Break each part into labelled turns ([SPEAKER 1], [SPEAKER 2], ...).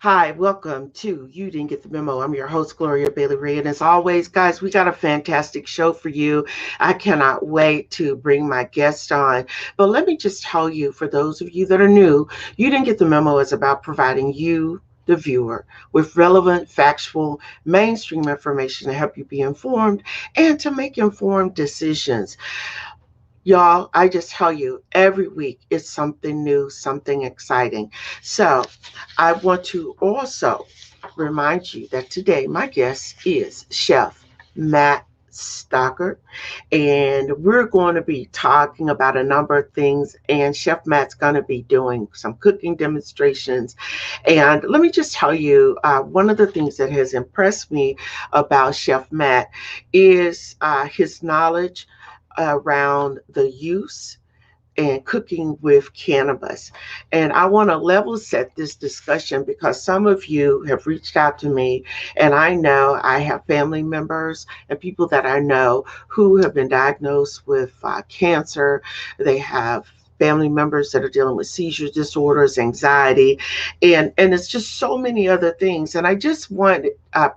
[SPEAKER 1] Hi, welcome to You Didn't Get the Memo. I'm your host, Gloria Bailey Ray. And as always, guys, we got a fantastic show for you. I cannot wait to bring my guest on. But let me just tell you, for those of you that are new, You Didn't Get the Memo is about providing you, the viewer, with relevant, factual, mainstream information to help you be informed and to make informed decisions. Y'all, I just tell you, every week it's something new, something exciting. So I want to also remind you that today my guest is Chef Matt Stockard, and we're going to be talking about a number of things. And Chef Matt's going to be doing some cooking demonstrations. And let me just tell you, one of the things that has impressed me about Chef Matt is his knowledge around the use and cooking with cannabis. And I want to level set this discussion because some of you have reached out to me, and I know I have family members and people that I know who have been diagnosed with cancer. They have family members that are dealing with seizure disorders, anxiety, and it's just so many other things. And I just want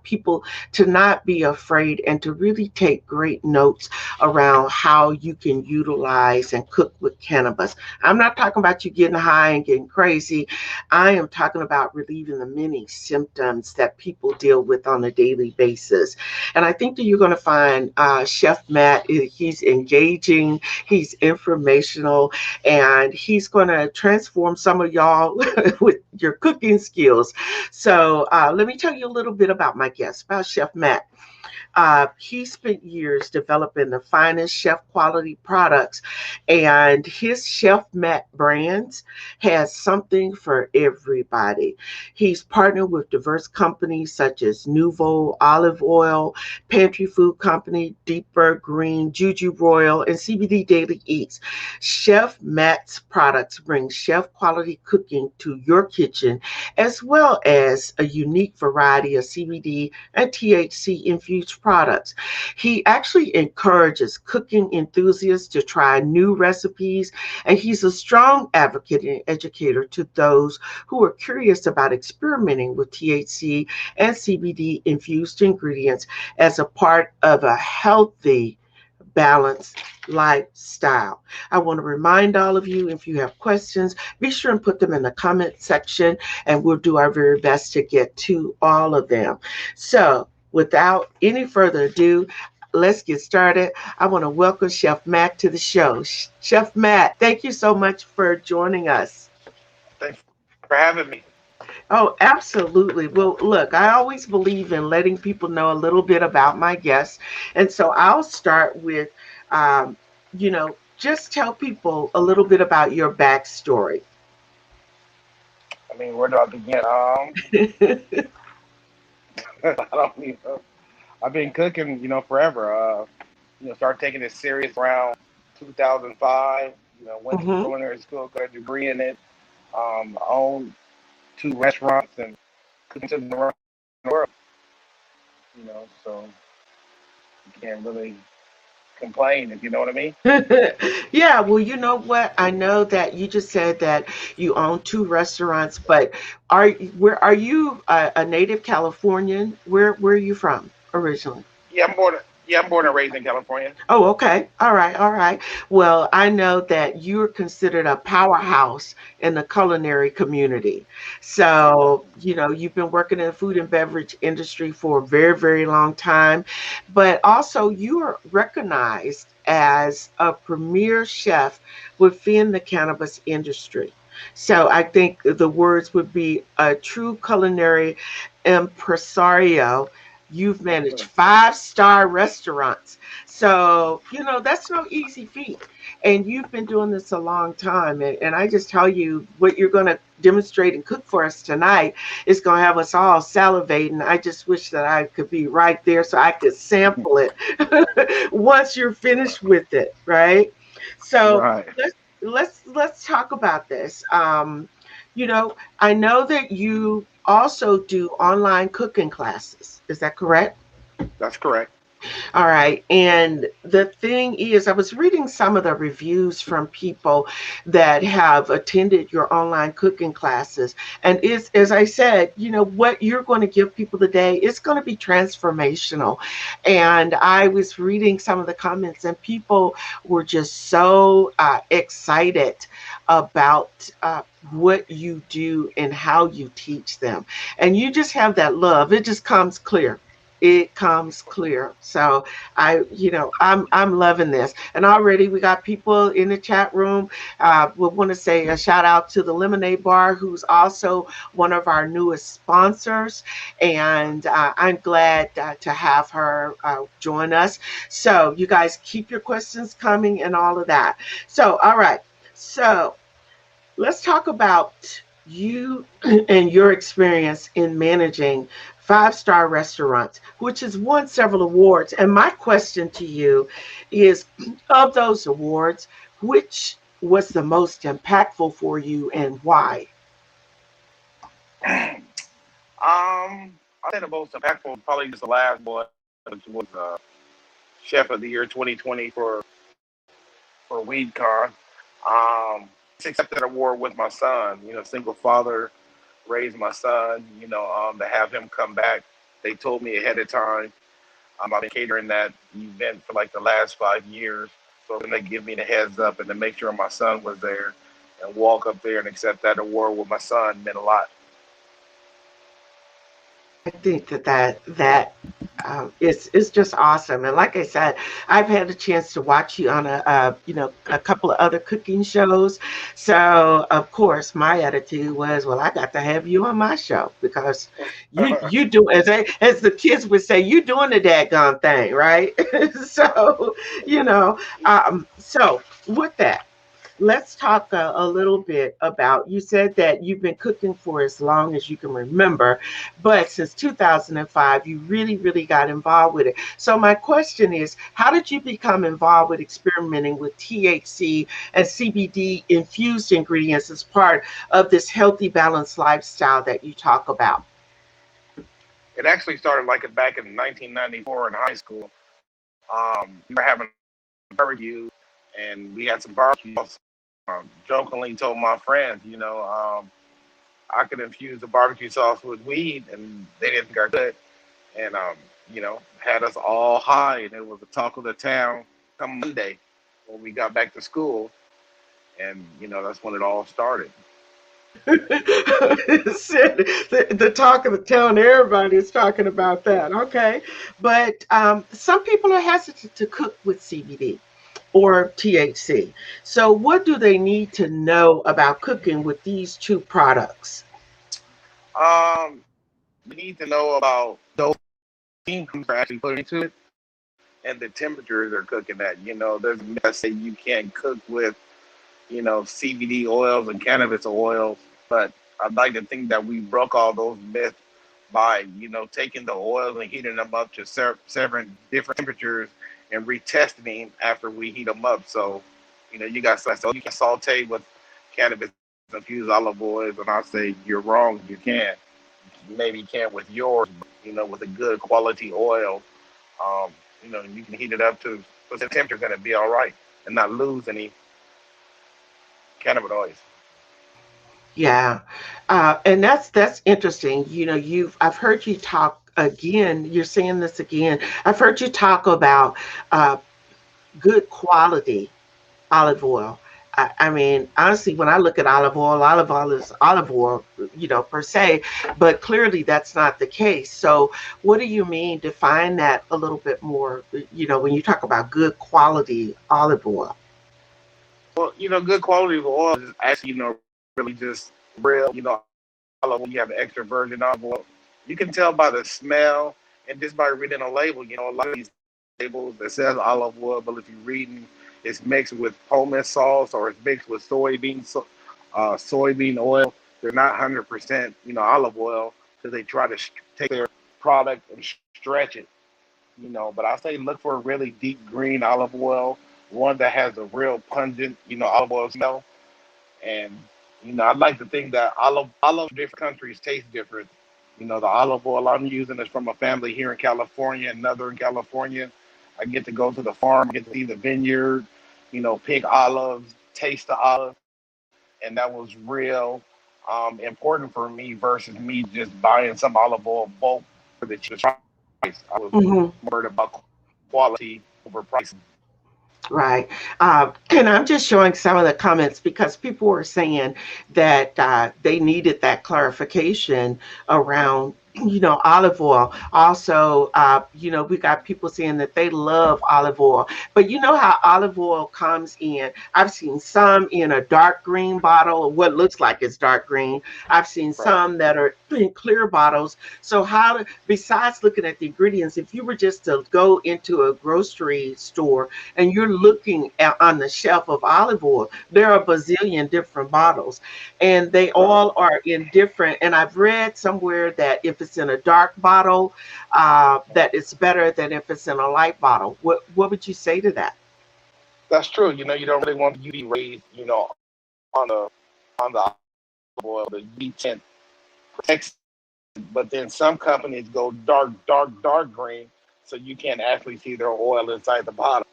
[SPEAKER 1] people to not be afraid and to really take great notes around how you can utilize and cook with cannabis. I'm not talking about you getting high and getting crazy. I am talking about relieving the many symptoms that people deal with on a daily basis. And I think that you're going to find Chef Matt, he's engaging, he's informational, and he's going to transform some of y'all with your cooking skills. So let me tell you a little bit about my guest, about Chef Matt. He spent years developing the finest chef quality products, and his Chef Matt brands has something for everybody. He's partnered with diverse companies such as Nouveau Olive Oil, Pantry Food Company, Deeper Green, Juju Royal, and CBD Daily Eats. Chef Matt's products bring chef quality cooking to your kitchen, as well as a unique variety of CBD and THC infused products. He actually encourages cooking enthusiasts to try new recipes, and he's a strong advocate and educator to those who are curious about experimenting with THC and CBD infused ingredients as a part of a healthy, balanced lifestyle. I want to remind all of you, if you have questions, be sure and put them in the comment section, and we'll do our very best to get to all of them. So, without any further ado, let's get started. I want to welcome Chef Matt to the show. Chef Matt, thank you so much for joining us.
[SPEAKER 2] Thanks for having me.
[SPEAKER 1] Oh, absolutely. Well, look, I always believe in letting people know a little bit about my guests. And so I'll start with, just tell people a little bit about your backstory.
[SPEAKER 2] I mean, where do I begin? I don't even know. I've been cooking, forever. Started taking it serious around 2005. Went to
[SPEAKER 1] Hmm.
[SPEAKER 2] culinary school, got a degree in it. Owned two restaurants and cooking to around the world. So you can't really complain if you know what I mean.
[SPEAKER 1] Yeah, well, you know what? I know that you just said that you own two restaurants, but are you a native Californian? Where are you from originally?
[SPEAKER 2] Yeah, I'm born and raised in California.
[SPEAKER 1] Oh, okay. All right. All right. Well, I know that you're considered a powerhouse in the culinary community. So, you've been working in the food and beverage industry for a very, very long time, but also you are recognized as a premier chef within the cannabis industry. So, I think the words would be a true culinary impresario. You've managed five-star restaurants. So, that's no easy feat. And you've been doing this a long time. And I just tell you, what you're going to demonstrate and cook for us tonight is going to have us all salivating. I just wish that I could be right there so I could sample it once you're finished with it, right? So
[SPEAKER 2] Right.
[SPEAKER 1] let's talk about this. I know that you also do online cooking classes. Is that correct?
[SPEAKER 2] That's correct.
[SPEAKER 1] All right. And the thing is, I was reading some of the reviews from people that have attended your online cooking classes. And it's, as I said, what you're going to give people today is going to be transformational. And I was reading some of the comments, and people were just so excited about what you do and how you teach them. And you just have that love, it just comes clear. It comes clear. So I'm loving this. And already we got people in the chat room. We want to say a shout out to the Lemonade Bar, who's also one of our newest sponsors. And I'm glad to have her join us. So you guys keep your questions coming and all of that. So, all right. So let's talk about you and your experience in managing five-star restaurants, which has won several awards. And my question to you is, of those awards, which was the most impactful for you and why?
[SPEAKER 2] I think the most impactful probably just the last one, which was Chef of the Year 2020 for WeedCon. Accepted that award with my son. Single father, raised my son. To have him come back, they told me ahead of time. I've been catering that event for like the last 5 years. So when they give me the heads up and to make sure my son was there and walk up there and accept that award with my son meant a lot.
[SPEAKER 1] I think that is just awesome. And like I said, I've had a chance to watch you on a couple of other cooking shows. So of course, my attitude was, well, I got to have you on my show because you do, as the kids would say, you doing the daggone thing, right? So so with that, let's talk a little bit about, you said that you've been cooking for as long as you can remember, but since 2005 you really got involved with it. So my question is, how did you become involved with experimenting with THC and CBD infused ingredients as part of this healthy balanced lifestyle that you talk about?
[SPEAKER 2] It actually started like back in 1994 in high school. We were having a barbecue and we had some barbecue sauce. Jokingly told my friends, I could infuse the barbecue sauce with weed, and they didn't think I could. And had us all high, and it was the talk of the town come Monday when we got back to school, and that's when it all started.
[SPEAKER 1] The talk of the town, everybody is talking about that. Okay. But some people are hesitant to cook with CBD or THC. So, what do they need to know about cooking with these two products?
[SPEAKER 2] Um, you need to know about those ingredients are actually put into it and the temperatures they're cooking at. There's myths that say you can't cook with CBD oils and cannabis oils. But I'd like to think that we broke all those myths by, taking the oils and heating them up to several different temperatures and retesting after we heat them up. So, you got so you can saute with cannabis infused olive oils, and I say you're wrong. You can. Maybe you can with yours, but, with a good quality oil, um, you can heat it up to the temperature going to be all right and not lose any cannabinoids.
[SPEAKER 1] Yeah, and that's interesting. I've heard you talk again. You're saying this again. I've heard you talk about uh, good quality olive oil. I mean, honestly, when I look at olive oil is olive oil, per se, but clearly that's not the case. So, what do you mean? Define that a little bit more, when you talk about good quality olive oil.
[SPEAKER 2] Well, good quality of oil is actually, really just real, olive oil. You have extra virgin olive oil. You can tell by the smell and just by reading a label. A lot of these labels that says olive oil, but if you're reading, it's mixed with pomace sauce or it's mixed with soybean oil. They're not 100%, olive oil, so they try to take their product and stretch it. But I say look for a really deep green olive oil, one that has a real pungent, olive oil smell. And I'd like to think that olive different countries taste different. The olive oil I'm using is from a family here in California, in Northern California. I get to go to the farm, get to see the vineyard, pick olives, taste the olive, and that was real important for me versus me just buying some olive oil bulk for the cheapest price. I was
[SPEAKER 1] Hmm.
[SPEAKER 2] worried about quality over price.
[SPEAKER 1] Right. And I'm just showing some of the comments because people were saying that they needed that clarification around, olive oil. Also, we got people saying that they love olive oil. But you know how olive oil comes in? I've seen some in a dark green bottle, or what looks like it's dark green. I've seen
[SPEAKER 2] Right.
[SPEAKER 1] some that are in clear bottles. So, besides looking at the ingredients, if you were just to go into a grocery store and you're looking on the shelf of olive oil, there are a bazillion different bottles, and they
[SPEAKER 2] Right.
[SPEAKER 1] all are in different. And I've read somewhere that if it's in a dark bottle, that it's better than if it's in a light bottle. What would you say to that?
[SPEAKER 2] That's true. You don't really want the UV rays, on the olive oil. The UV tint protects, but then some companies go dark, dark, dark green, so you can't actually see their oil inside the bottle.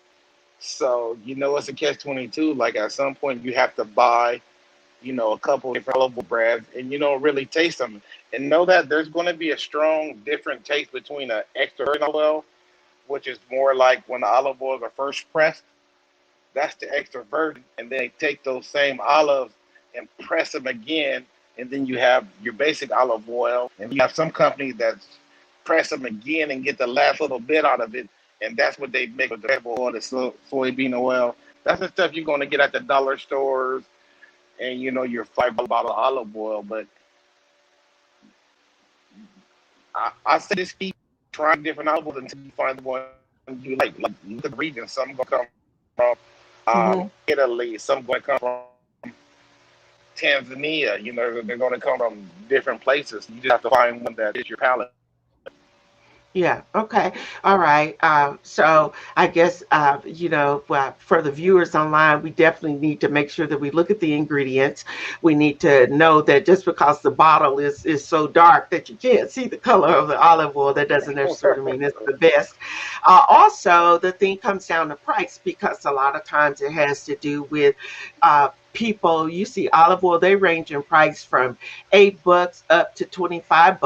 [SPEAKER 2] So it's a catch-22. Like at some point, you have to buy, a couple different olive oil brands, and really taste them, and know that there's going to be a strong different taste between an extra virgin olive oil, which is more like when the olive oils are first pressed. That's the extra virgin, and then they take those same olives and press them again, and then you have your basic olive oil, and you have some companies that press them again and get the last little bit out of it, and that's what they make with the vegetable oil, the soybean oil. That's the stuff you're going to get at the dollar stores and your $5 bottle of olive oil. But I say just keep trying different olive oils until you find the one you like. Like look at the region. Some going to come from
[SPEAKER 1] Hmm.
[SPEAKER 2] Italy. Some going to come from Tanzania. They're going to come from different places. You just have to find one that is your palate.
[SPEAKER 1] Yeah. Okay. All right. So I guess, well, for the viewers online, we definitely need to make sure that we look at the ingredients. We need to know that just because the bottle is so dark that you can't see the color of the olive oil, that doesn't necessarily mean it's the best. Also, the thing comes down to price because a lot of times it has to do with people. You see olive oil, they range in price from $8 up to $25,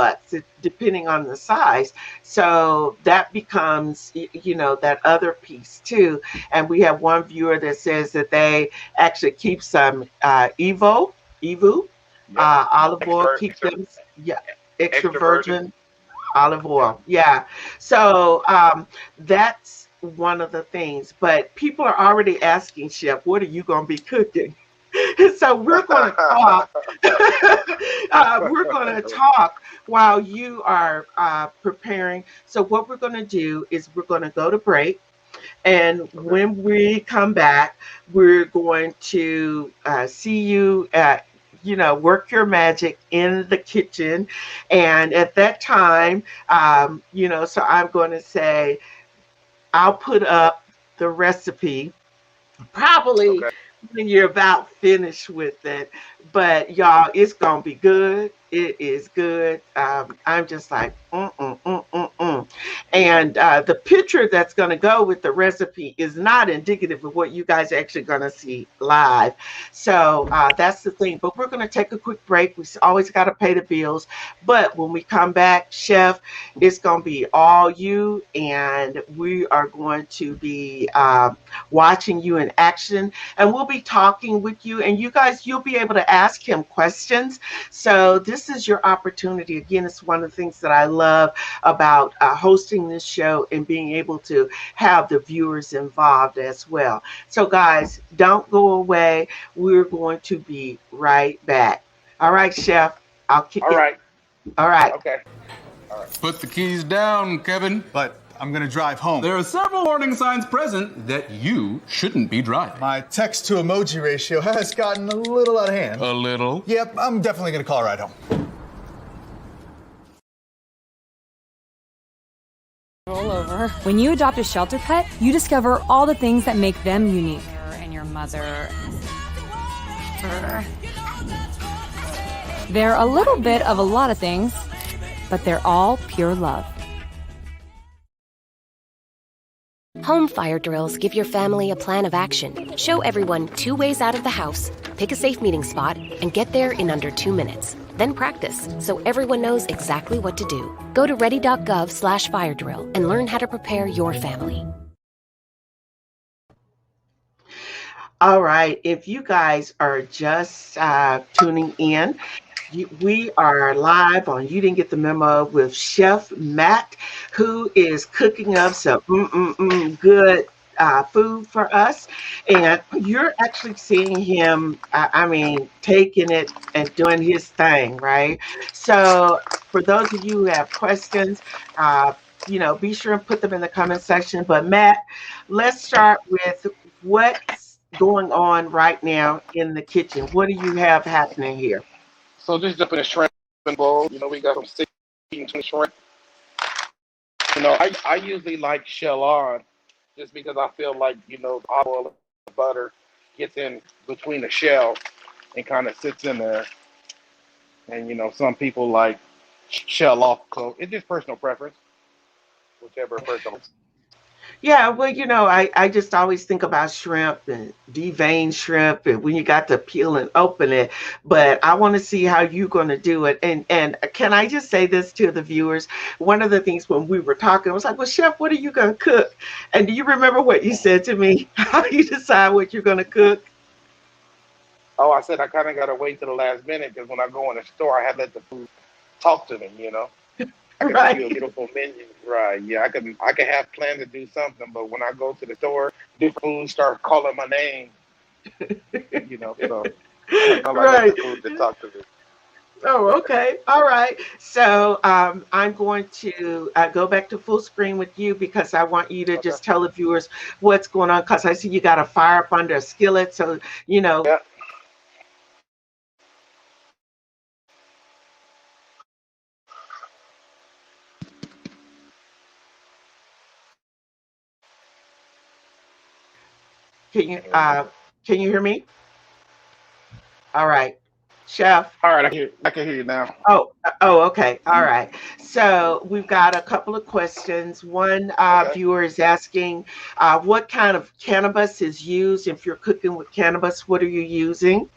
[SPEAKER 1] depending on the size. So that becomes, that other piece too. And we have one viewer that says that they actually keep some Evu,
[SPEAKER 2] Yep.
[SPEAKER 1] olive oil,
[SPEAKER 2] Extra,
[SPEAKER 1] keep
[SPEAKER 2] extra,
[SPEAKER 1] them, yeah, extra
[SPEAKER 2] extra virgin.
[SPEAKER 1] virgin olive oil. Yeah. So that's one of the things. But people are already asking, Chef, what are you going to be cooking? So we're going to talk. We're going to talk while you are preparing. So what we're going to do is we're going to go to break. And
[SPEAKER 2] Okay.
[SPEAKER 1] when we come back, we're going to see you work your magic in the kitchen. And at that time, so I'm going to say, I'll put up the recipe probably
[SPEAKER 2] Okay.
[SPEAKER 1] when you're about finished with it. But y'all, it's gonna be good. It is good. I'm just like, and the picture that's gonna go with the recipe is not indicative of what you guys are actually gonna see live. So that's the thing. But we're gonna take a quick break. We always gotta pay the bills. But when we come back, Chef, it's gonna be all you, and we are going to be watching you in action, and we'll be talking with you, and you guys, you'll be able to ask him questions. So this is your opportunity. Again, it's one of the things that I love about hosting this show and being able to have the viewers involved as well. So guys, don't go away. We're going to be right back. All right, Chef, I'll kick
[SPEAKER 2] All
[SPEAKER 1] it.
[SPEAKER 2] right.
[SPEAKER 1] All right.
[SPEAKER 2] Okay. All right.
[SPEAKER 3] Put the keys down, Kevin.
[SPEAKER 4] But I'm gonna drive home.
[SPEAKER 3] There are several warning signs present that you shouldn't be driving.
[SPEAKER 4] My text to emoji ratio has gotten a little out of hand.
[SPEAKER 3] A little.
[SPEAKER 4] Yep, I'm definitely gonna call a ride home.
[SPEAKER 5] Roll over. When you adopt a shelter pet, you discover all the things that make them unique. And your mother. They're a little bit of a lot of things. but they're all pure love.
[SPEAKER 6] Home fire drills give your family a plan of action. Show everyone 2 ways out of the house, pick a safe meeting spot, and get there in under 2 minutes. Then practice, so everyone knows exactly what to do. Go to ready.gov/fire drill and learn how to prepare your family.
[SPEAKER 1] All right. If you guys are just tuning in, we are live on You Didn't Get the Memo with Chef Matt, who is cooking up some good food for us. And you're actually seeing him, taking it and doing his thing, right? So for those of you who have questions, be sure and put them in the comment section. But Matt, let's start with what's going on right now in the kitchen. What do you have happening here?
[SPEAKER 2] So just dipping a shrimp in bowl. We got some 16 shrimp. I usually like shell on, just because I feel like the olive oil and butter gets in between the shell and kind of sits in there. And some people like shell off. So it's just personal preference, whichever person.
[SPEAKER 1] Yeah, well, I just always think about shrimp and deveined shrimp and when you got to peel and open it, but I want to see how you're going to do it. And can I just say this to the viewers? One of the things when we were talking, I was like, well, Chef, what are you going to cook? And do you remember what you said to me? How do you decide what you're going to cook?
[SPEAKER 2] Oh, I said I kind of got to wait till the last minute, because when I go in the store, I have to let the food talk to me, I can
[SPEAKER 1] Right.
[SPEAKER 2] do a beautiful menu, right? Yeah, I can have planned to do something, but when I go to the store, different foods start calling my name. So I like
[SPEAKER 1] Right.
[SPEAKER 2] the food to talk to me.
[SPEAKER 1] Oh, okay. All right. So I'm going to go back to full screen with you because I want you to
[SPEAKER 2] Okay.
[SPEAKER 1] just tell the viewers what's going on, because I see you got a fire up under a skillet. So,
[SPEAKER 2] Yeah.
[SPEAKER 1] can you hear me? All right. Chef.
[SPEAKER 2] All right, I can hear you now.
[SPEAKER 1] Oh, okay. All right. So we've got a couple of questions. One
[SPEAKER 2] Okay.
[SPEAKER 1] viewer is asking what kind of cannabis is used. If you're cooking with cannabis, what are you using?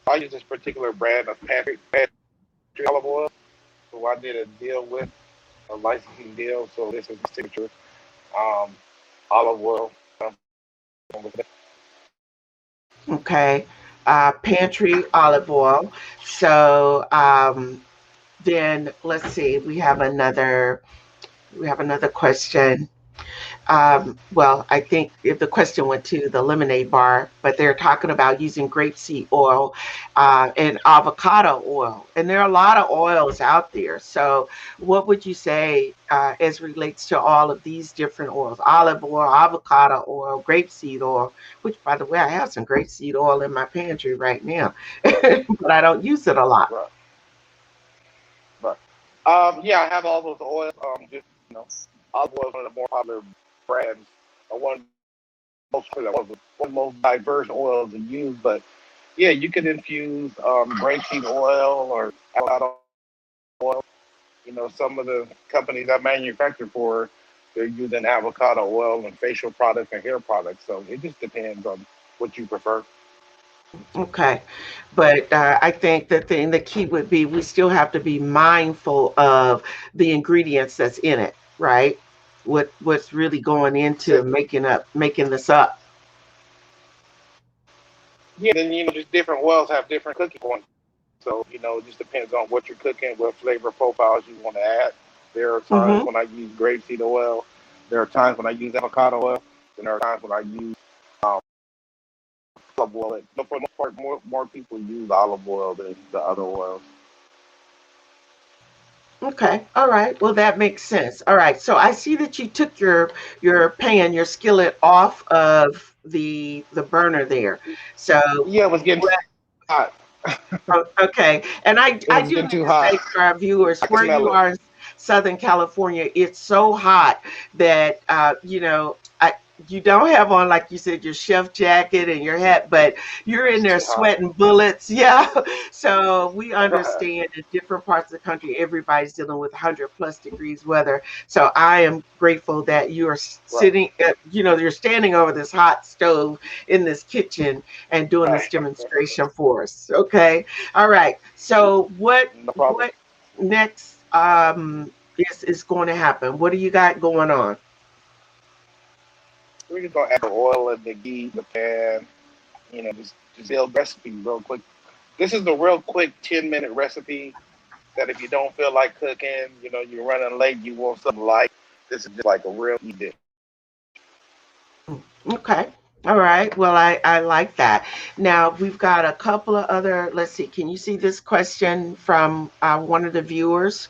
[SPEAKER 2] I use this particular brand of pantry olive oil, who I did a deal with, a licensing deal. So this is the signature olive oil.
[SPEAKER 1] Okay. Pantry olive oil. So then let's see. We have another question. Well, I think if the question went to the lemonade bar, but they're talking about using grapeseed oil and avocado oil. And there are a lot of oils out there. So what would you say as relates to all of these different oils? Olive oil, avocado oil, grapeseed oil, which, by the way, I have some grapeseed oil in my pantry right now, but I don't use it a lot.
[SPEAKER 2] Right. Yeah, I have all those oils. Olive oil is one of the more popular brands. One of the most diverse oils to use. But yeah, you can infuse grapeseed oil or avocado oil. Some of the companies I manufacture for, they're using avocado oil and facial products and hair products. So it just depends on what you prefer.
[SPEAKER 1] Okay, but I think the key would be we still have to be mindful of the ingredients that's in it, right? What's really going into making this up?
[SPEAKER 2] Yeah, then just different oils have different cooking points. So it just depends on what you're cooking, what flavor profiles you want to add. There are times
[SPEAKER 1] Mm-hmm.
[SPEAKER 2] when I use grapeseed oil. There are times when I use avocado oil. And there are times when I use olive oil. But for the most part, more people use olive oil than the other oils.
[SPEAKER 1] Okay, all right. Well, that makes sense. All right. So I see that you took your your skillet off of the burner there. So
[SPEAKER 2] Yeah, it was getting hot.
[SPEAKER 1] okay, and I
[SPEAKER 2] It was
[SPEAKER 1] do
[SPEAKER 2] getting
[SPEAKER 1] need
[SPEAKER 2] too
[SPEAKER 1] to
[SPEAKER 2] hot.
[SPEAKER 1] say to our viewers
[SPEAKER 2] I can
[SPEAKER 1] where you
[SPEAKER 2] smell it.
[SPEAKER 1] are in Southern California, it's so hot that you don't have on, like you said, your chef jacket and your hat, but you're in
[SPEAKER 2] It's
[SPEAKER 1] there
[SPEAKER 2] too hot.
[SPEAKER 1] sweating bullets. Yeah. So we
[SPEAKER 2] Right.
[SPEAKER 1] understand in different parts of the country, everybody's dealing with 100 plus degrees weather. So I am grateful that you are
[SPEAKER 2] Right.
[SPEAKER 1] sitting at, you're standing over this hot stove in this kitchen and doing this
[SPEAKER 2] Right.
[SPEAKER 1] demonstration for us. Okay. All right. So
[SPEAKER 2] No problem.
[SPEAKER 1] what next is going to happen? What do you got going on?
[SPEAKER 2] We're just gonna add the oil and the ghee, the pan. Just build recipe real quick. This is the real quick 10-minute recipe that if you don't feel like cooking, you're running late, you want something light. This is just like a real easy dish.
[SPEAKER 1] Okay. All right. Well, I like that. Now we've got a couple of other, let's see, can you see this question from one of the viewers?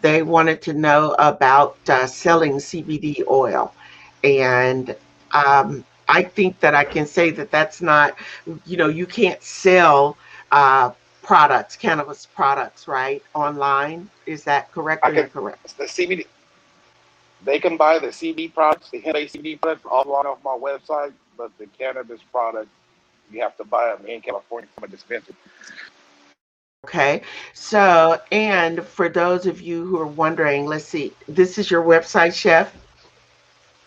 [SPEAKER 1] They wanted to know about selling CBD oil. And I think that I can say that that's not, you can't sell products, cannabis products, right? Online. Is that correct
[SPEAKER 2] I
[SPEAKER 1] or
[SPEAKER 2] can
[SPEAKER 1] incorrect?
[SPEAKER 2] the CBD. They can buy the CBD products, the hemp CBD products, all off my website. But the cannabis products, you have to buy them in California from a dispensary.
[SPEAKER 1] Okay. So, and for those of you who are wondering, let's see, this is your website, Chef?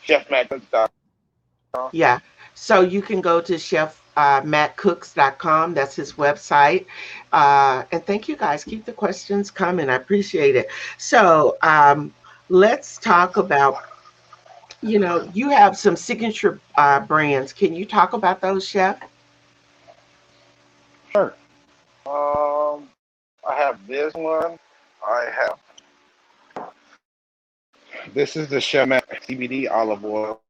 [SPEAKER 2] ChefMac.com.
[SPEAKER 1] Yeah. So you can go to chef mattcooks.com. That's his website. And thank you guys. Keep the questions coming. I appreciate it. So let's talk about, you have some signature brands. Can you talk about those, Chef?
[SPEAKER 2] Sure. I have this one. I have this is the Shemet CBD olive oil.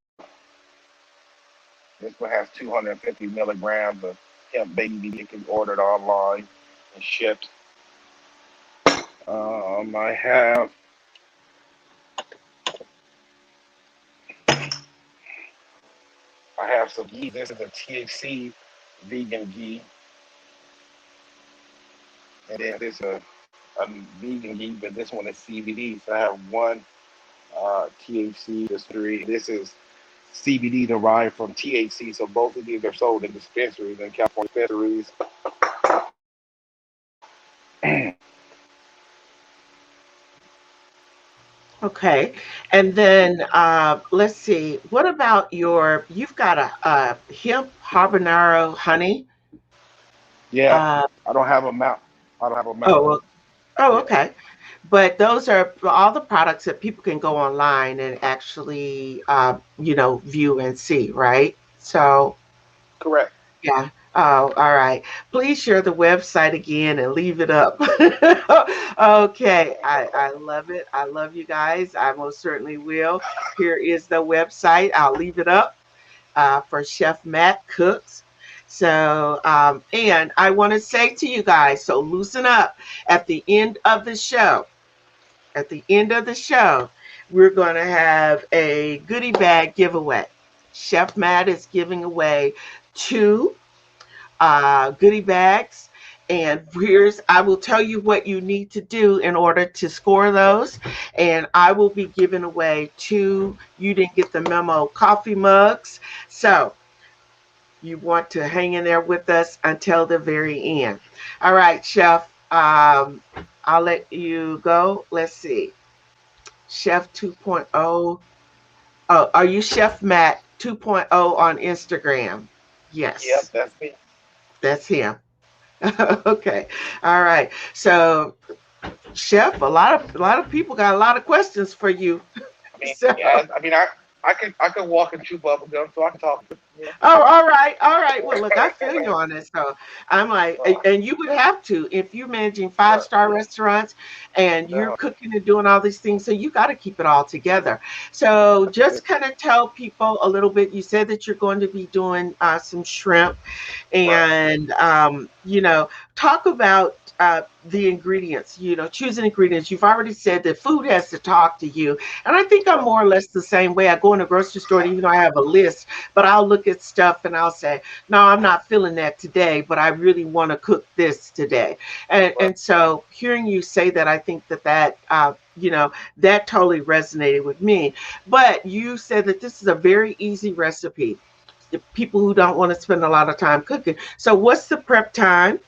[SPEAKER 2] This one has 250 milligrams of hemp baby. You can order it online and shipped. I have some ghee. This is a THC vegan ghee, and then this is a vegan ghee, but this one is CBD. So I have one THC, this three. This is CBD derived from THC. So both of these are sold in dispensaries, in California dispensaries.
[SPEAKER 1] Okay. And then let's see, what about you've got a hemp habanero honey?
[SPEAKER 2] Yeah,
[SPEAKER 1] Uh,
[SPEAKER 2] I don't have a mount. I don't have a
[SPEAKER 1] oh,
[SPEAKER 2] mountain.
[SPEAKER 1] well, oh,
[SPEAKER 2] Yeah,
[SPEAKER 1] okay. But those are all the products that people can go online and actually, view and see, right? So,
[SPEAKER 2] correct.
[SPEAKER 1] yeah. Oh, all right. Please share the website again and leave it up. Okay. I love it. I love you guys. I most certainly will. Here is the website. I'll leave it up for Chef Matt Cooks. So, and I want to say to you guys, so loosen up at the end of the show. At the end of the show, we're going to have a goodie bag giveaway. Chef Matt is giving away two goodie bags. And I will tell you what you need to do in order to score those. And I will be giving away two, you didn't get the memo, coffee mugs. So you want to hang in there with us until the very end. All right, Chef, I'll let you go. Let's see. Chef 2.0. Oh, are you Chef Matt 2.0 on Instagram?
[SPEAKER 2] Yep,
[SPEAKER 1] Yes,
[SPEAKER 2] that's me.
[SPEAKER 1] that's him. Okay. All right. So, Chef, a lot of people got a lot of questions for you.
[SPEAKER 2] I mean,
[SPEAKER 1] So,
[SPEAKER 2] yeah, I can walk and chew bubble gum, so I can talk.
[SPEAKER 1] oh, all right, all right. Well, look, I feel you on this. So I'm like,
[SPEAKER 2] Right,
[SPEAKER 1] and you would have to if you're managing
[SPEAKER 2] right.
[SPEAKER 1] five-star restaurants and you're
[SPEAKER 2] Uh,
[SPEAKER 1] cooking and doing all these things. So you got to keep it all together. So
[SPEAKER 2] yeah,
[SPEAKER 1] just kind of tell people a little bit. You said that you're going to be doing some shrimp,
[SPEAKER 2] right,
[SPEAKER 1] and talk about the ingredients. Choosing ingredients. You've already said that food has to talk to you, and I think I'm
[SPEAKER 2] right,
[SPEAKER 1] more or less the same way. I go in a grocery store, even though I have a list, but I'll look look at stuff and I'll say, no, I'm not feeling that today, but I really want to cook this today. And so hearing you say that, I think that totally resonated with me. But you said that this is a very easy recipe. The people who don't want to spend a lot of time cooking. So what's the prep time?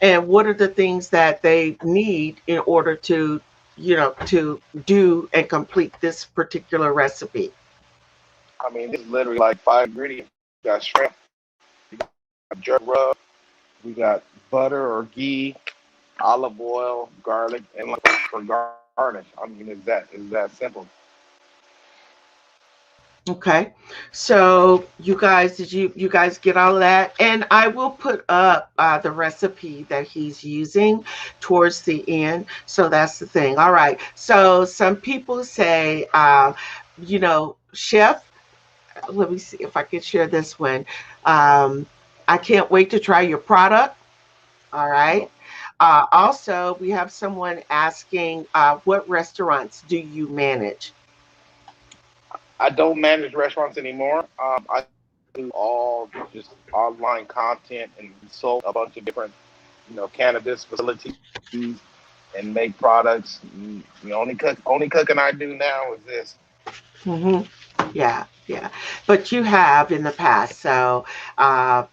[SPEAKER 1] And what are the things that they need in order to do and complete this particular recipe?
[SPEAKER 2] I mean, this is literally like 5 ingredients. We got shrimp, we got jerk rub, we got butter or ghee, olive oil, garlic, and like for garnish. I mean, it's that simple.
[SPEAKER 1] Okay. So you guys get all of that? And I will put up the recipe that he's using towards the end. So that's the thing. All right. So some people say, chef, let me see if I can share this one. Um, I can't wait to try your product. All right. Also, we have someone asking, what restaurants do you manage?
[SPEAKER 2] I don't manage restaurants anymore. I do all just online content and consult a bunch of different, cannabis facilities and make products. The only cooking I do now is this.
[SPEAKER 1] Hmm. Yeah, yeah. But you have in the past. So, uh,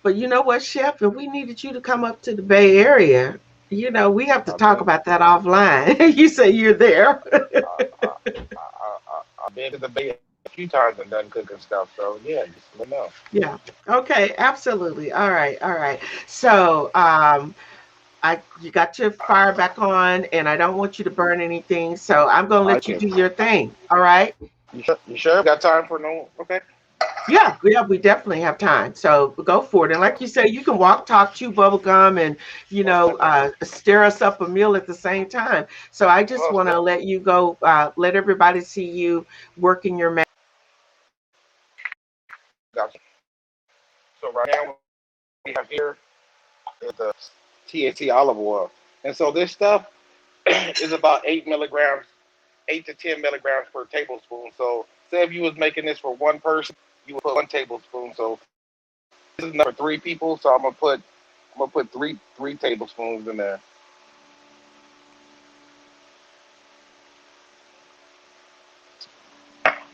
[SPEAKER 1] but you know what, Chef? If we needed you to come up to the Bay Area, we have to
[SPEAKER 2] I've
[SPEAKER 1] talk
[SPEAKER 2] been
[SPEAKER 1] about that offline. You say you're there.
[SPEAKER 2] I've been to the Bay a few times and done cooking stuff. So yeah, just let me know.
[SPEAKER 1] Yeah. Okay, absolutely. All right, all right. So, you got your fire back on, and I don't want you to burn anything. So I'm gonna
[SPEAKER 2] I
[SPEAKER 1] let you
[SPEAKER 2] can.
[SPEAKER 1] do your thing. All right.
[SPEAKER 2] You sure? You sure? Got time for no? Okay.
[SPEAKER 1] Yeah, yeah, we definitely have time. So go for it. And like you say, you can walk, talk, chew bubble gum, and
[SPEAKER 2] Most definitely.
[SPEAKER 1] stir us up a meal at the same time. So I just
[SPEAKER 2] Most
[SPEAKER 1] want to
[SPEAKER 2] definitely.
[SPEAKER 1] let you go, let everybody see you working your
[SPEAKER 2] Gotcha. So right now what we have here is the THC olive oil, and so this stuff is about 8 milligrams, 8 to 10 milligrams per tablespoon. So say if you was making this for one person, you would put 1 tablespoon. So this is number 3 people. So I'm gonna put three tablespoons in there,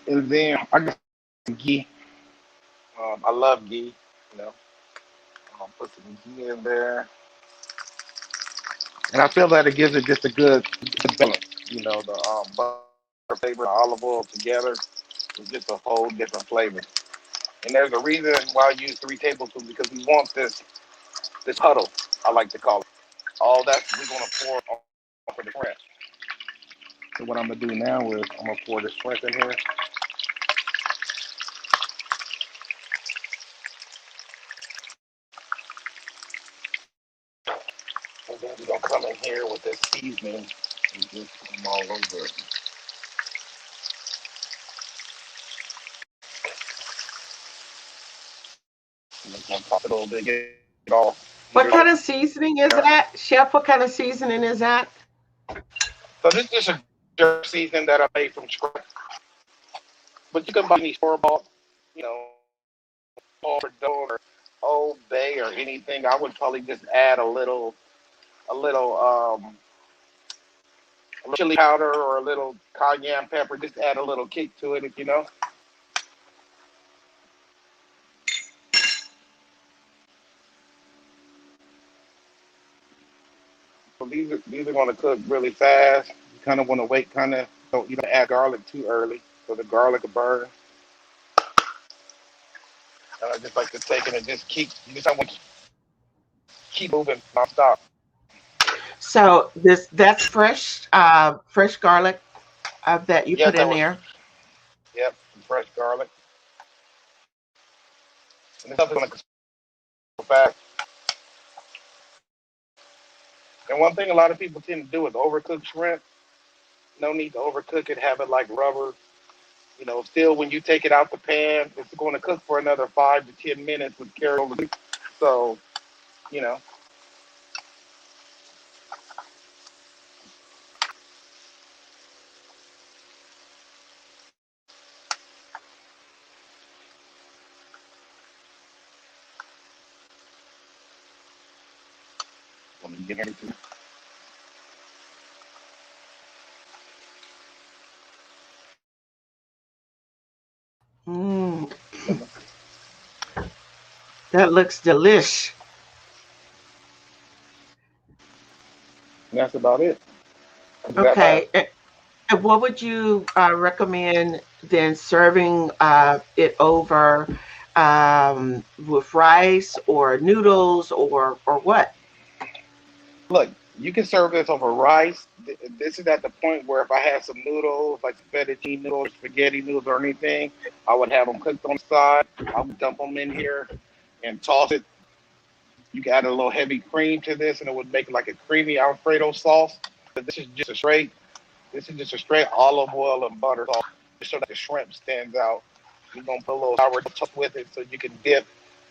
[SPEAKER 2] and then I got some ghee. I love ghee. You know, I'm gonna put some ghee in there, and I feel that it gives it just a good balance. The butter flavor, and olive oil together is just a whole different flavor. And there's a reason why I use 3 tablespoons because we want this huddle, I like to call it. All that we're gonna pour on for the shrimp. So what I'm gonna do now is I'm gonna pour the shrimp in here, and then we're gonna come in here with this seasoning and just come all over it. And then gonna pop it a little bit, get it all
[SPEAKER 1] What
[SPEAKER 2] heated
[SPEAKER 1] kind
[SPEAKER 2] up.
[SPEAKER 1] of seasoning is that, Chef? What kind of seasoning is that?
[SPEAKER 2] So this is just a jerk season that I made from scratch. But you can buy any store bought, you know, or Old Bay or anything. I would probably just add a little chili powder or a little cayenne pepper. Just add a little kick to it, if you know. So these are going to cook really fast. You kind of want to wait, don't you don't add garlic too early, so the garlic will burn. And I just like to take it and just I want to keep moving nonstop.
[SPEAKER 1] So that's fresh garlic that you
[SPEAKER 2] Yes,
[SPEAKER 1] put
[SPEAKER 2] that
[SPEAKER 1] in
[SPEAKER 2] was
[SPEAKER 1] there.
[SPEAKER 2] yep, some fresh garlic. And this stuff is going to cook so fast. And one thing a lot of people tend to do is overcook shrimp. No need to overcook it. Have it like rubber. Still when you take it out the pan, it's going to cook for another 5 to 10 minutes with carryover. So, you know, awesome. You can hear me too.
[SPEAKER 1] Mm, that looks delish.
[SPEAKER 2] And that's about it. Is that fast?
[SPEAKER 1] Okay. And what would you recommend then serving it over with rice or noodles or what?
[SPEAKER 2] Look, you can serve this over rice. This is at the point where if I had some noodles, like fettuccine noodles, spaghetti noodles, or anything, I would have them cooked on the side. I would dump them in here and toss it. You can add a little heavy cream to this, and it would make like a creamy Alfredo sauce. But this is just a straight olive oil and butter sauce, just so that the shrimp stands out. You're gonna put a little sour toast with it, so you can dip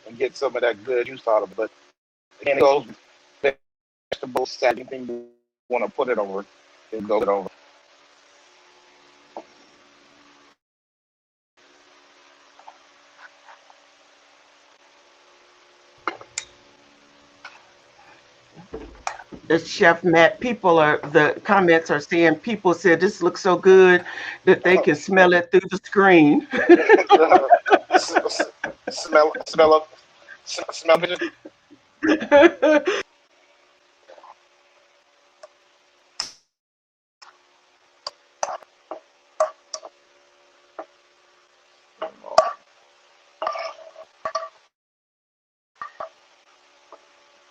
[SPEAKER 2] and get some of that good juice out of it. But again, it goes with vegetables, salad, anything you want to put it over, it goes over.
[SPEAKER 1] The chef Matt, the comments are saying people said this looks so good that they can smell it through the screen.
[SPEAKER 2] Smell, smell it.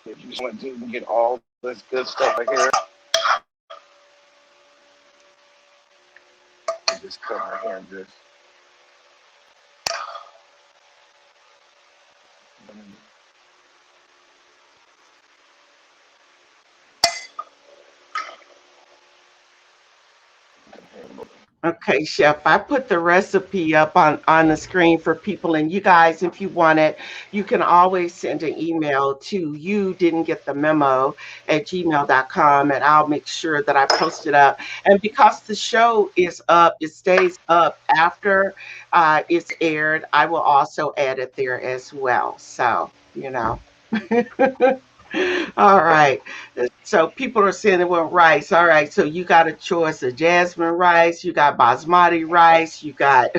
[SPEAKER 2] If you just want to get all this good stuff right here, you just come right here and just.
[SPEAKER 1] Okay, Chef, I put the recipe up on the screen for people. And you guys, if you want it, you can always send an email to you didn't get the memo at gmail.com, and I'll make sure that I post it up. And because the show is up, it stays up after it's aired, I will also add it there as well. So, you know. All right. So people are saying they want rice. All right. So you got a choice of jasmine rice, you got basmati rice, you got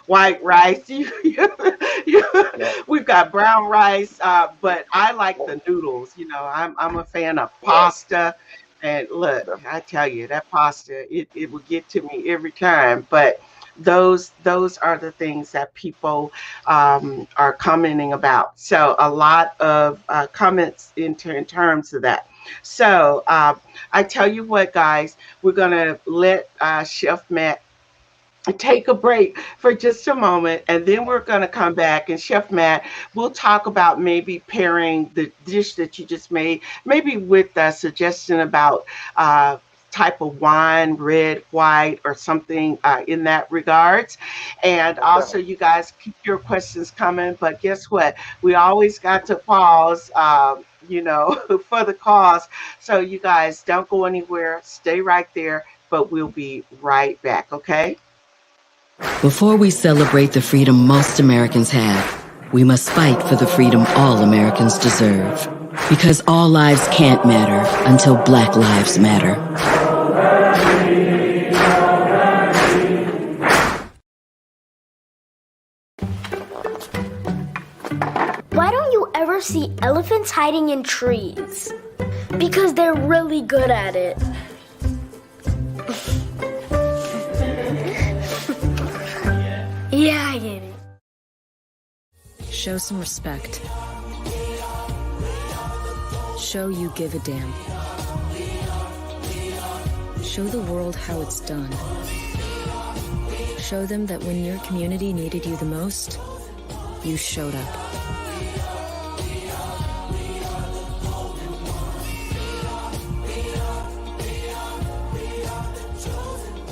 [SPEAKER 1] white rice,
[SPEAKER 2] Yeah.
[SPEAKER 1] we've got brown rice. But I like the noodles. I'm a fan of pasta. And look, I tell you, that pasta, it will get to me every time. But those are the things that people are commenting about. So a lot of comments in terms of that. So I tell you what, guys, we're gonna let Chef Matt take a break for just a moment, and then we're going to come back, and Chef Matt, we'll talk about maybe pairing the dish that you just made, maybe with a suggestion about type of wine, red, white, or something in that regards. And also, you guys keep your questions coming, but guess what, we always got to pause for the cause. So you guys don't go anywhere, stay right there, but we'll be right back. Okay.
[SPEAKER 7] Before we celebrate the freedom most Americans have, we must fight for the freedom all Americans deserve. Because all lives can't matter until Black lives matter.
[SPEAKER 8] Why don't you ever see elephants hiding in trees? Because they're really good at it. Yeah, I get it.
[SPEAKER 5] Show some respect. Show you give a damn. Show the world how it's done. Show them that when your community needed you the most, you showed up.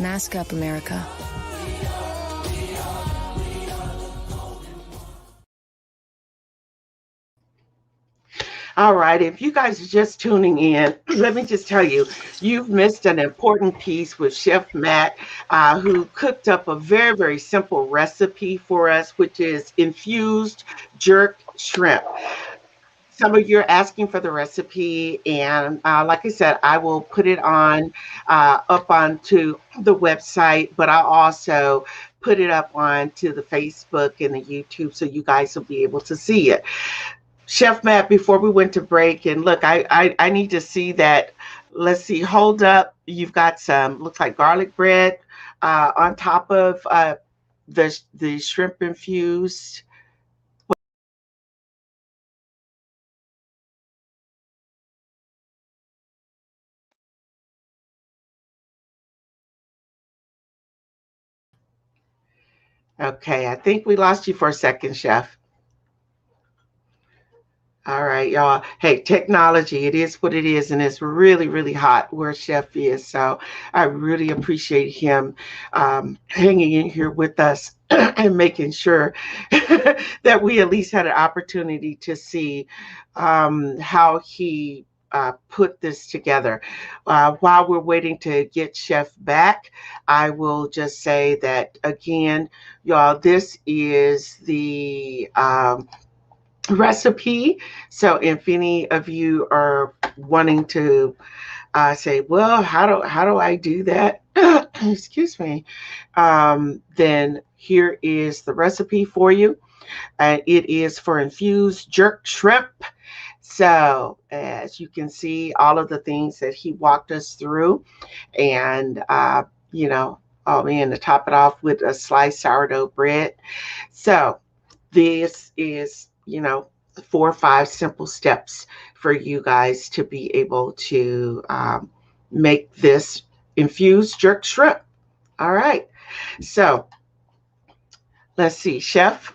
[SPEAKER 5] Mask up, America.
[SPEAKER 1] All right, if you guys are just tuning in, let me just tell you, you've missed an important piece with Chef Matt, who cooked up a very, very simple recipe for us, which is infused jerk shrimp. some of you are asking for the recipe, and like I said, I will put it on up onto the website, but I also put it up onto the Facebook and the YouTube so you guys will be able to see it. Chef Matt, before we went to break, and look, I need to see that. Let's see, hold up. You've got some, looks like garlic bread on top of the shrimp infused. Okay, I think we lost you for a second, Chef. All right, y'all. Hey, technology, it is what it is, and it's really, really hot where Chef is. So I really appreciate him hanging in here with us and making sure that we at least had an opportunity to see how he put this together. While we're waiting to get Chef back, I will just say that again, y'all, this is the recipe. So if any of you are wanting to say, well, how do I do that? Excuse me. Then here is the recipe for you. It is for infused jerk shrimp. So as you can see, all of the things that he walked us through, and oh man, to top it off with a sliced sourdough bread. So this is, 4 or 5 simple steps for you guys to be able to make this infused jerk shrimp. All right. So let's see, Chef,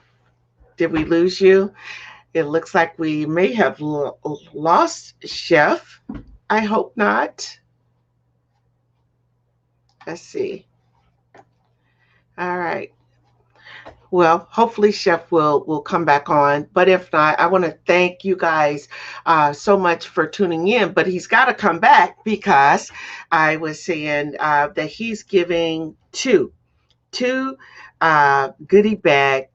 [SPEAKER 1] did we lose you? It looks like we may have lost Chef. I hope not. Let's see. All right. Well, hopefully Chef will come back on. But if not, I want to thank you guys so much for tuning in. But he's got to come back because I was saying that he's giving two goodie bag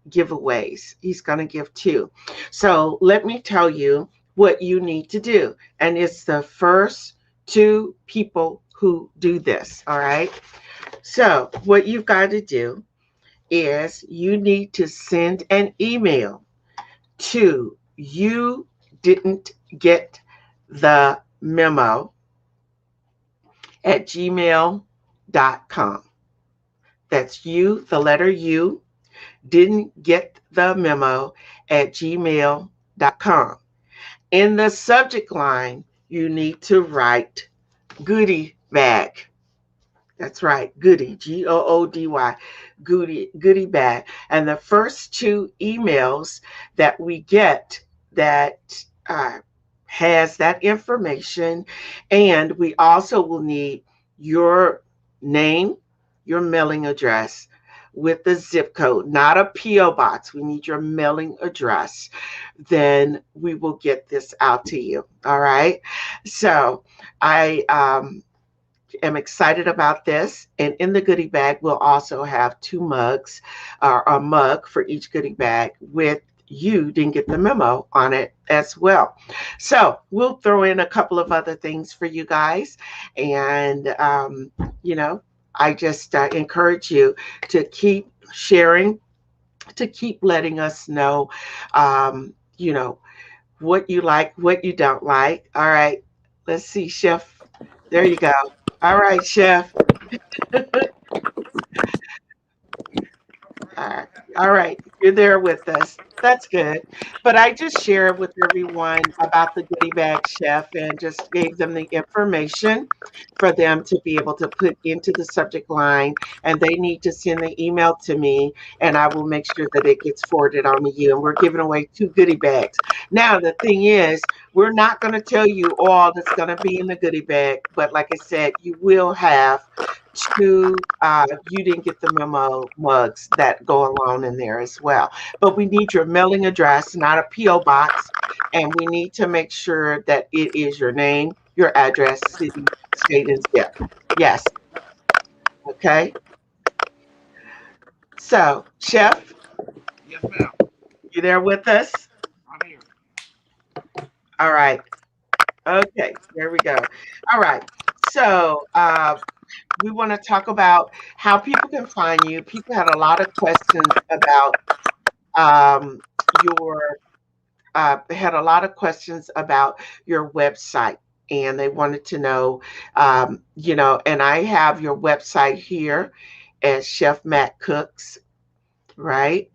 [SPEAKER 1] giveaways. He's going to give 2. So let me tell you what you need to do. And it's the first 2 people who do this. All right. So what you've got to do is you need to send an email to you didn't get the memo at gmail.com. That's you, the letter U, didn't get the memo at gmail.com. In the subject line, you need to write goodie bag. That's right, goodie, Goody, goodie bag. And the first 2 emails that we get that has that information, and we also will need your name, your mailing address with the zip code, not a P.O. box. We need your mailing address. Then we will get this out to you. All right. So I am excited about this. And in the goodie bag, we'll also have 2 mugs, a mug for each goodie bag with you didn't get the memo on it as well. So we'll throw in a couple of other things for you guys. And, I just encourage you to keep sharing, to keep letting us know, what you like, what you don't like. All right. Let's see, Chef. There you go. All right, Chef. All right. You're there with us. That's good. But I just shared with everyone about the goodie bag, Chef, and just gave them the information for them to be able to put into the subject line. And they need to send the email to me, and I will make sure that it gets forwarded on to you. And we're giving away 2 goodie bags. Now, the thing is, we're not going to tell you all that's going to be in the goodie bag. But like I said, you will have 2 you didn't get the memo mugs that go along in there as well. But we need your mailing address, not a P.O. box. And we need to make sure that it is your name, your address, city, state, and zip. Yes. Okay. So, Chef,
[SPEAKER 2] Yes, ma'am.
[SPEAKER 1] you there with us?
[SPEAKER 2] I'm here.
[SPEAKER 1] All right. Okay, there we go. All right. So we want to talk about how people can find you. People had a lot of questions about your had a lot of questions about your website, and they wanted to know, and I have your website here as Chef Matt Cooks, right?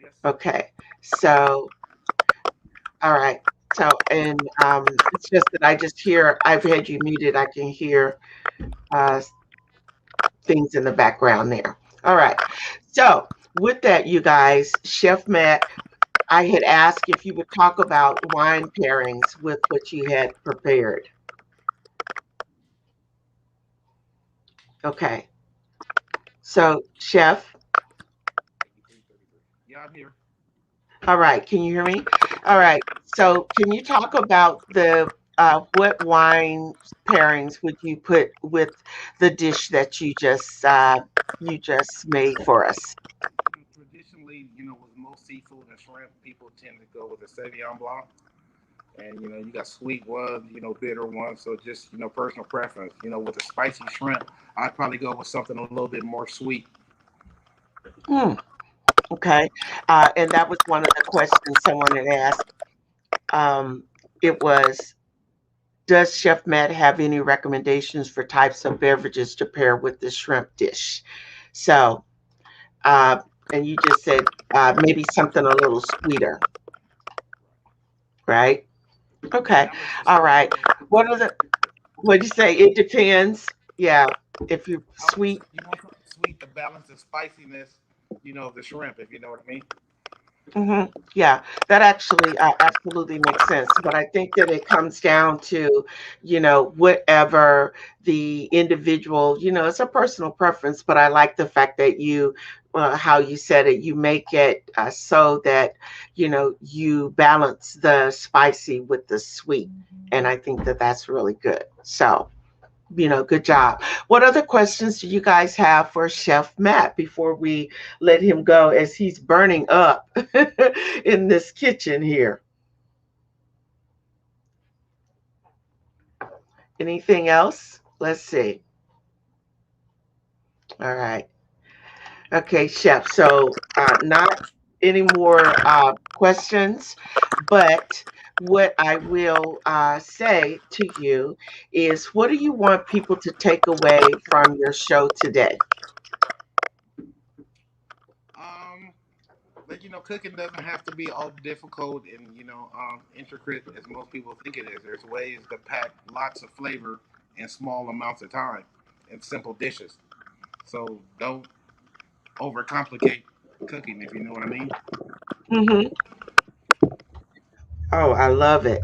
[SPEAKER 2] Yes.
[SPEAKER 1] Okay. So, all right. So, and it's just that I've had you muted. I can hear uh, things in the background there. All right. So, with that, you guys, Chef Matt, I had asked if you would talk about wine pairings with what you had prepared. Okay. So, Chef,
[SPEAKER 2] Yeah, I'm here.
[SPEAKER 1] all right. Can you hear me? All right. So, can you talk about the what wine pairings would you put with the dish that you just made for us?
[SPEAKER 2] Traditionally, with most seafood and shrimp, people tend to go with a Sauvignon Blanc. And, you got sweet ones, bitter ones. So just, personal preference. With the spicy shrimp, I'd probably go with something a little bit more sweet.
[SPEAKER 1] Hmm. Okay. And that was one of the questions someone had asked. Um, it was, does Chef Matt have any recommendations for types of beverages to pair with the shrimp dish? So, uh, and you just said maybe something a little sweeter, right? Okay.
[SPEAKER 2] That was just
[SPEAKER 1] All right. What are
[SPEAKER 2] depends.
[SPEAKER 1] what'd you say? It depends. Yeah. If you're
[SPEAKER 2] I would say
[SPEAKER 1] sweet.
[SPEAKER 2] you want something sweet to balance the spiciness, of the shrimp, if you know what I mean.
[SPEAKER 1] Yeah, that actually absolutely makes sense. But I think that it comes down to, whatever the individual, it's a personal preference. But I like the fact that how you said it, you make it so that, you balance the spicy with the sweet. And I think that that's really good. So, good job. What other questions do you guys have for Chef Matt before we let him go as he's burning up in this kitchen here? Anything else? Let's see. All right. Okay, Chef. So, not any more questions, but what I will say to you is what do you want people to take away from your show today?
[SPEAKER 2] Um, but cooking doesn't have to be all difficult and intricate as most people think it is. There's ways to pack lots of flavor in small amounts of time in simple dishes. So don't overcomplicate cooking, if you know what I mean.
[SPEAKER 1] Hmm. Oh, I love it.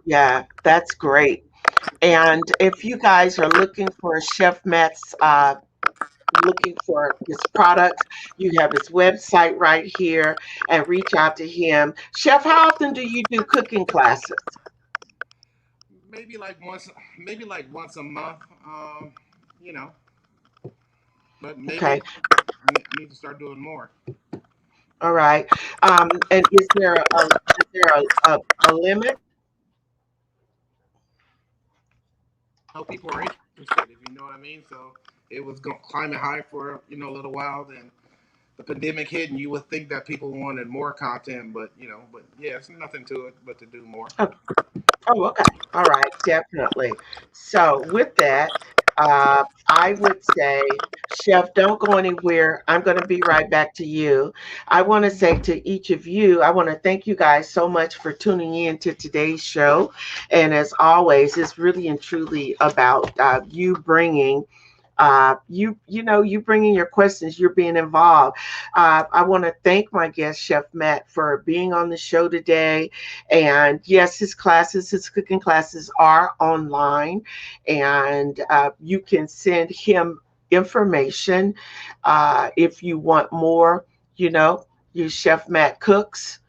[SPEAKER 1] Yeah, that's great. And if you guys are looking for Chef Matt's, looking for his products, you have his website right here and reach out to him. Chef, how often do you do cooking classes?
[SPEAKER 2] Maybe like once a month. You know, but maybe
[SPEAKER 1] Okay.
[SPEAKER 2] I need to start doing more.
[SPEAKER 1] All right. And is there a limit?
[SPEAKER 2] How people are interested, if you know what I mean. So it was climbing high for a little while. Then the pandemic hit, and you would think that people wanted more content, but yeah, it's nothing to it but to do more.
[SPEAKER 1] Oh, oh, okay. All right. Definitely. So with that, I would say, Chef, don't go anywhere. I'm going to be right back to you. I want to say to each of you, I want to thank you guys so much for tuning in to today's show. And as always, it's really and truly about you bringing you bringing your questions, you're being involved. I want to thank my guest Chef Matt for being on the show today. And yes, his cooking classes are online, and you can send him information if you want more. You know, you Chef Matt Cooks.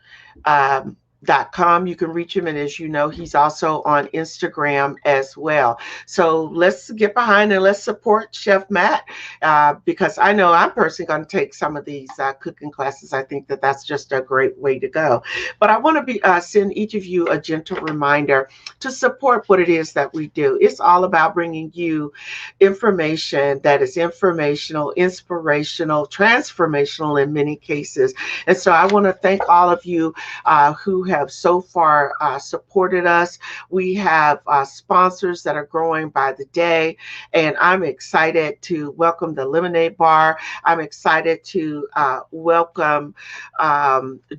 [SPEAKER 1] You can reach him, and as you know, he's also on Instagram as well. So let's get behind and let's support Chef Matt, because I know I'm personally going to take some of these cooking classes. I think that that's just a great way to go. But I want to send each of you a gentle reminder to support what it is that we do. It's all about bringing you information that is informational, inspirational, transformational in many cases. And so I want to thank all of you who have so far supported us. We have sponsors that are growing by the day, and I'm excited to welcome the Lemonade Bar. I'm excited to welcome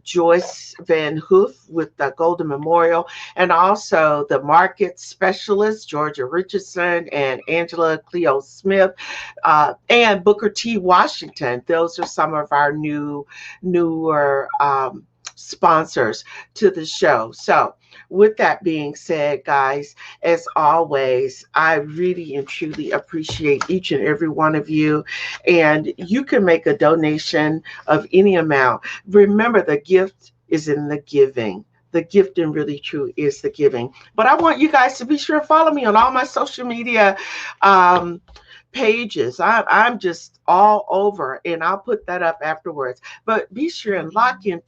[SPEAKER 1] Joyce Van Hoof with the Golden Memorial, and also the market specialists, Georgia Richardson and Angela Cleo Smith, and Booker T. Washington. Those are some of our newer sponsors to the show. So with that being said, guys, as always, I really and truly appreciate each and every one of you. And you can make a donation of any amount. Remember, the gift is in the giving. The gift and really true is the giving. But I want you guys to be sure to follow me on all my social media pages. I'm just all over, and I'll put that up afterwards. But be sure and lock in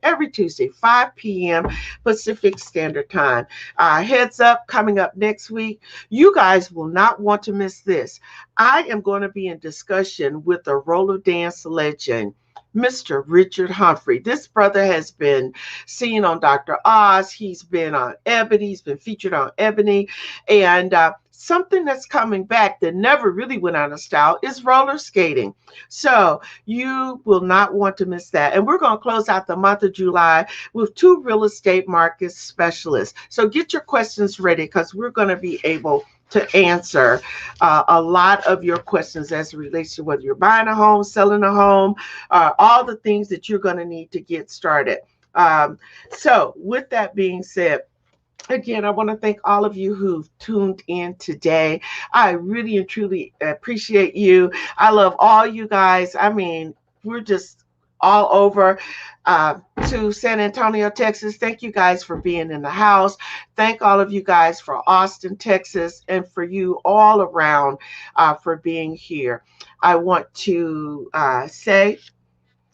[SPEAKER 1] every Tuesday, 5 p.m. Pacific Standard Time. Heads up, coming up next week, you guys will not want to miss this. I am going to be in discussion with a roller dance legend, Mr. Richard Humphrey. This brother has been seen on Dr. Oz. He's been on Ebony. He's been featured on Ebony. And something that's coming back that never really went out of style is roller skating. So you will not want to miss that. And we're going to close out the month of July with 2 real estate market specialists. So get your questions ready, because we're going to be able to answer a lot of your questions as it relates to whether you're buying a home, selling a home, all the things that you're going to need to get started. So with that being said, again, I want to thank all of you who've tuned in today. I really and truly appreciate you. I love all you guys. I mean, we're just all over to San Antonio, Texas. Thank you guys for being in the house. Thank all of you guys for Austin, Texas, and for you all around for being here. I want to say,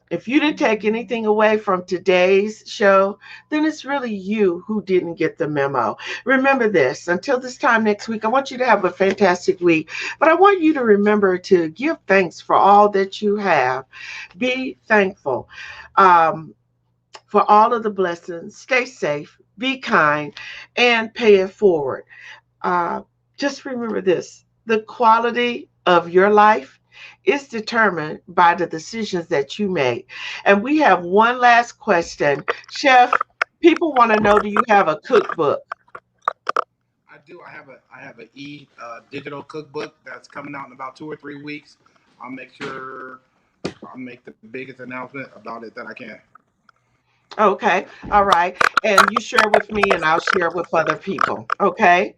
[SPEAKER 1] if you didn't take anything away from today's show, then it's really you who didn't get the memo. Remember this, until this time next week, I want you to have a fantastic week, but I want you to remember to give thanks for all that you have. Be thankful for all of the blessings. Stay safe, be kind, and pay it forward. Just remember this, the quality of your life is determined by the decisions that you make. And we have one last question. Chef, people want to know, do you have a cookbook?
[SPEAKER 2] I do. I have an digital cookbook that's coming out in about 2 or 3 weeks. I'll make sure I'll make the biggest announcement about it that I can.
[SPEAKER 1] Okay. All right. And you share with me and I'll share with other people. Okay.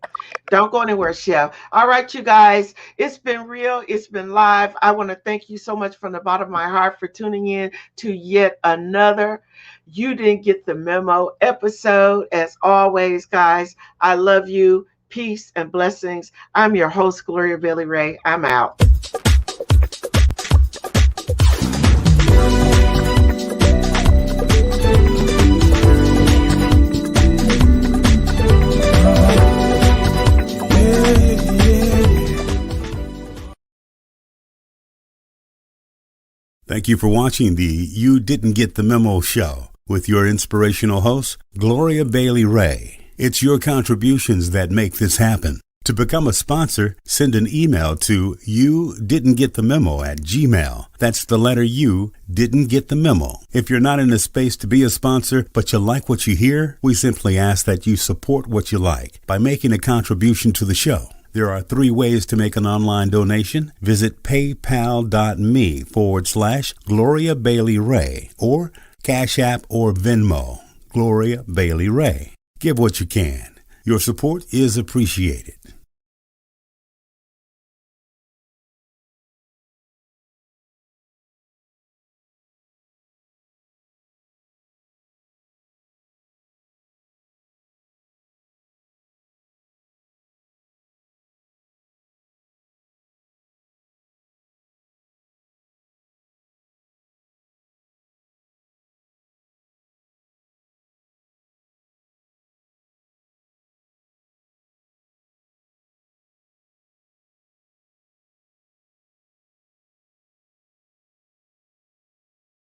[SPEAKER 1] Don't go anywhere, Chef. All right, you guys. It's been real. It's been live. I want to thank you so much from the bottom of my heart for tuning in to yet another You Didn't Get the Memo episode. As always, guys, I love you. Peace and blessings. I'm your host, Gloria Bailey Ray. I'm out.
[SPEAKER 9] Thank you for watching the You Didn't Get the Memo show with your inspirational host, Gloria Bailey Ray. It's your contributions that make this happen. To become a sponsor, send an email to youdidn'tgetthememo@gmail. That's the letter U, didn't get the memo. If you're not in a space to be a sponsor, but you like what you hear, we simply ask that you support what you like by making a contribution to the show. There are 3 ways to make an online donation. Visit paypal.me/Gloria Bailey Ray or Cash App or Venmo, Gloria Bailey Ray. Give what you can. Your support is appreciated.